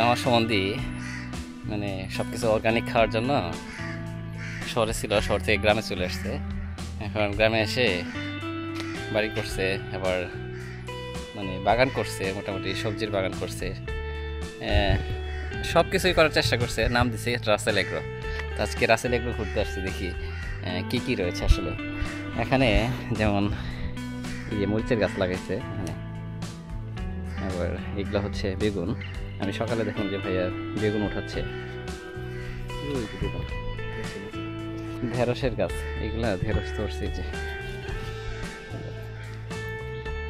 আমার সম্বন্ধে মানে সব কিছু অর্গানিক খাওয়ার জন্য শহরে ছিল, শহর থেকে গ্রামে চলে আসছে। এখন গ্রামে এসে বাড়ি করছে, আবার মানে বাগান করছে, মোটামুটি সবজির বাগান করছে, সব কিছুই করার চেষ্টা করছে। নাম দিছে রাসেল এগ্রো। তো আজকে রাসেল এগ্রো ঘুরতে আসছি, দেখি কী কী রয়েছে আসলে এখানে। যেমন এই যে মরিচের গাছ লাগাইছে এখানে, আবার এগুলো হচ্ছে বেগুন। আমি সকালে দেখলাম যে ভাইয়া বেগুন উঠাচ্ছে। ঢেঁড়সের গাছ, এগুলা ঢেঁড়স ধরছে। যে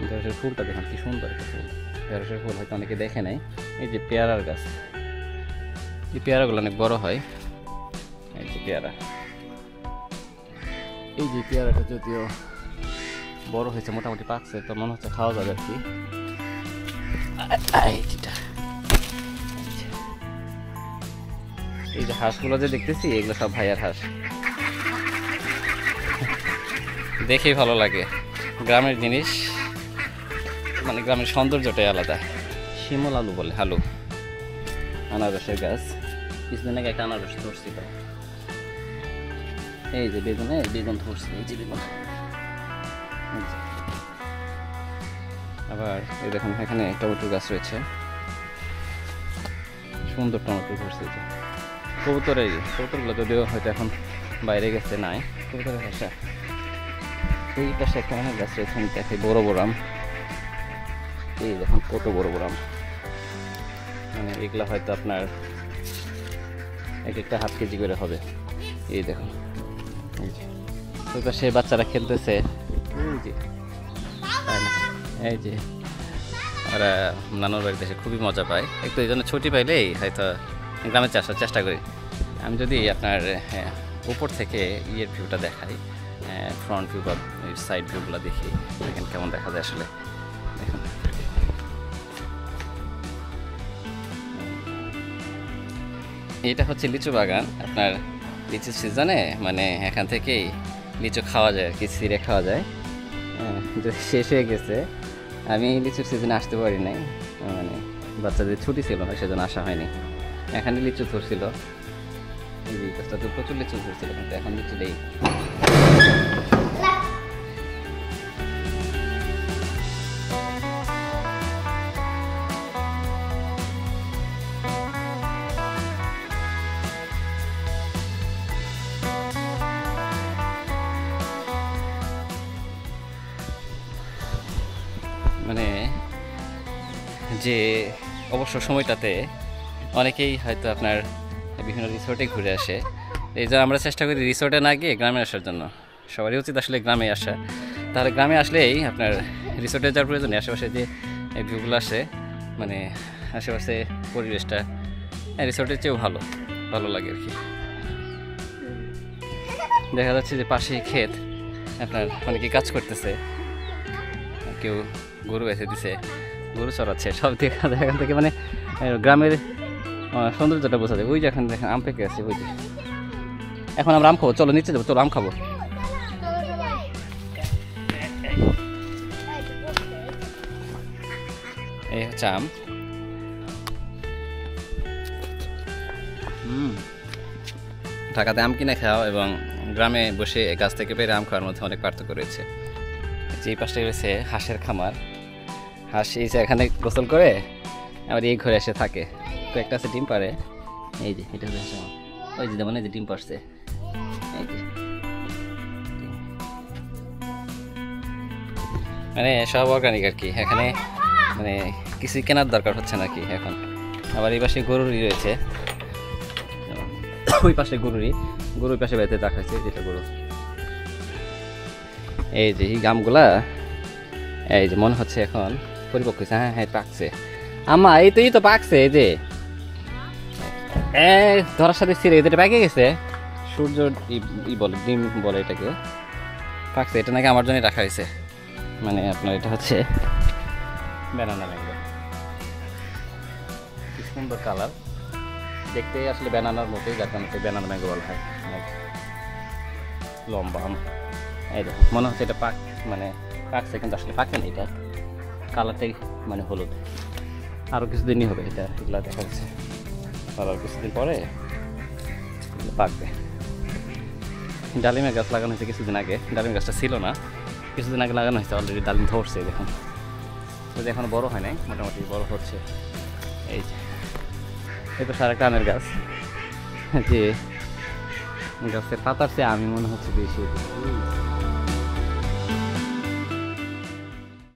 ঢেঁড়সের ফুলটা দেখুন কি সুন্দর একটা ফুল। ঢেঁড়সের ফুল হয়তো অনেকে দেখে নাই। এই যে পেয়ারার গাছ, এই পেয়ারাগুলো অনেক বড় হয়। এই যে পেয়ারা, এই যে পেয়ারাটা যদিও বড় হয়েছে, মোটামুটি পাকছে, তো মনে হচ্ছে খাওয়া যাবে আর কি। এই যে হাঁসগুলো যে দেখতেছি, এগুলো সব ভাইয়ার হাঁস। দেখেই ভালো লাগে, গ্রামের জিনিস, মানে গ্রামের সৌন্দর্যটাই আলাদা। শিমল আলু বলে, আলু। আনারসের গাছ, কিছুদিন আগে একটা আনারস ধরছিল। এই যে বেগুনে বেগুন ধরছে, এই যে বেগুন। আবার এই দেখুন এখানে টমেটোর গাছ রয়েছে, সুন্দর টমেটো ধরছে। যে কবুতরগুলো যদিও হয়তো এখন বাইরে গেছে, নাই কবুতরের ভাষা। এই পাশে একটা অনেক গাছ রয়েছে, দেখে বড় বড় আম। এই দেখুন কত বড় বড় আম, মানে এগুলা হয়তো আপনার এক একটা হাফ কেজি করে হবে। এই দেখুন, ওই পাশে বাচ্চারা খেলতেছে। এই যে ওরা নানুর বাড়িতে এসে খুবই মজা পায়। একটু এই জন্য ছুটি পাইলেই হয়তো গ্রামে আসার চেষ্টা করি। আমি যদি আপনার উপর থেকে ইয়ের ভিউটা দেখাই, ফ্রন্ট ভিউ বা সাইড ভিউগুলো দেখি, দেখেন কেমন দেখা যায় আসলে। দেখুন এটা হচ্ছে লিচু বাগান। আপনার লিচু সিজনে মানে এখান থেকেই লিচু খাওয়া যায় আর কি, ছিঁড়ে খাওয়া যায়। যদি শেষ হয়ে গেছে, আমি লিচুর সিজনে আসতে পারি নাই, মানে বাচ্চাদের ছুটি ছিল না, সেজন্য আসা হয়নি। এখানে লিচু ধরছিল, এই গাছটাতে প্রচুর লিচু ধরছিল, কিন্তু এখন লিচু নেই। মানে যে অবসর সময়টাতে অনেকেই হয়তো আপনার বিভিন্ন রিসোর্টে ঘুরে আসে। এই যে আমরা চেষ্টা করি রিসোর্টে না গিয়ে গ্রামে আসার জন্য। সবারই উচিত আসলে গ্রামে আসা। তাহলে গ্রামে আসলেই আপনার রিসোর্টে যাওয়ার প্রয়োজন নেই। আশেপাশে যে ভিউগুলো আসে, মানে আশেপাশে পরিবেশটা রিসোর্টের চেয়েও ভালো লাগে আর কি। দেখা যাচ্ছে যে পাশেই ক্ষেত, আপনার অনেকে কাজ করতেছে, কেউ গরু বেঁচে দিছে, গরু চড়াচ্ছে। সব এখান থেকে মানে গ্রামের সৌন্দর্যটা বোঝা যায়। ওই যে এখন দেখেন আম পেকে আছে, ওই যে। এখন আমরা আম খাবো, চলো নিচে যাবো, চলো আম খাবো। এই হচ্ছে আম। ঢাকাতে আম কিনে খাওয়া এবং গ্রামে বসে গাছ থেকে পেরে আম খাওয়ার মধ্যে অনেক পার্থক্য রয়েছে। যে পাশে রয়েছে হাঁসের খামার। হাঁস এই যে এখানে গোসল করে আবার এই ঘরে এসে থাকে। তো একটা আছে ডিম পারে, এই যে এটা হচ্ছে ওই যে যেমন এই যে ডিম পারছে, এই যে মানে সব অর্গানিক আর কি। এখানে মানে কিছুই কেনার দরকার হচ্ছে না কি এখন। আবার এই পাশে গরুরই রয়েছে, ওই পাশে গরুর পাশে বেঁধে রাখা হয়েছে, যেটা গরু। এই যে এই গামগুলা, এই যে মনে হচ্ছে এখন পরিপক্ক হয়েছে। হ্যাঁ হ্যাঁ পাকছে আমা, এই তো পাকছে। এই যে ধরার সাথে ছিঁড়ে এটা পেকে গেছে। সূর্য বলে, ডিম বলে এটাকে, পাকছে। এটা নাকি আমার জন্য রাখা হয়েছে। মানে আপনার এটা হচ্ছে ব্যানানা ম্যাঙ্গো, কি সুন্দর কালার, দেখতে আসলে ব্যানানার মতোই, যার কারণে ব্যানানা ম্যাঙ্গো বলা হয়। লম্বা আম, এই দেখুন মনে হচ্ছে এটা পাকছে, কিন্তু আসলে পাকে না। এটা কালারটাই মানে হলুদ। আরও কিছুদিনই হবে এটা, এগুলা দেখা যাচ্ছে আর কিছুদিন পরে এগুলো পাকবে। ডালিমের গাছ লাগানো হয়েছে কিছুদিন আগে, ডালিমের গাছটা ছিল না, কিছুদিন আগে লাগানো হয়েছে, অলরেডি ডালিম ধরছে দেখুন, যদি এখনো বড় হয় নাই, মোটামুটি বড় হচ্ছে। এই যে এই তো আরেকটা আমের গাছ, যে গাছের পাতার চেয়ে আমি মনে হচ্ছে বেশি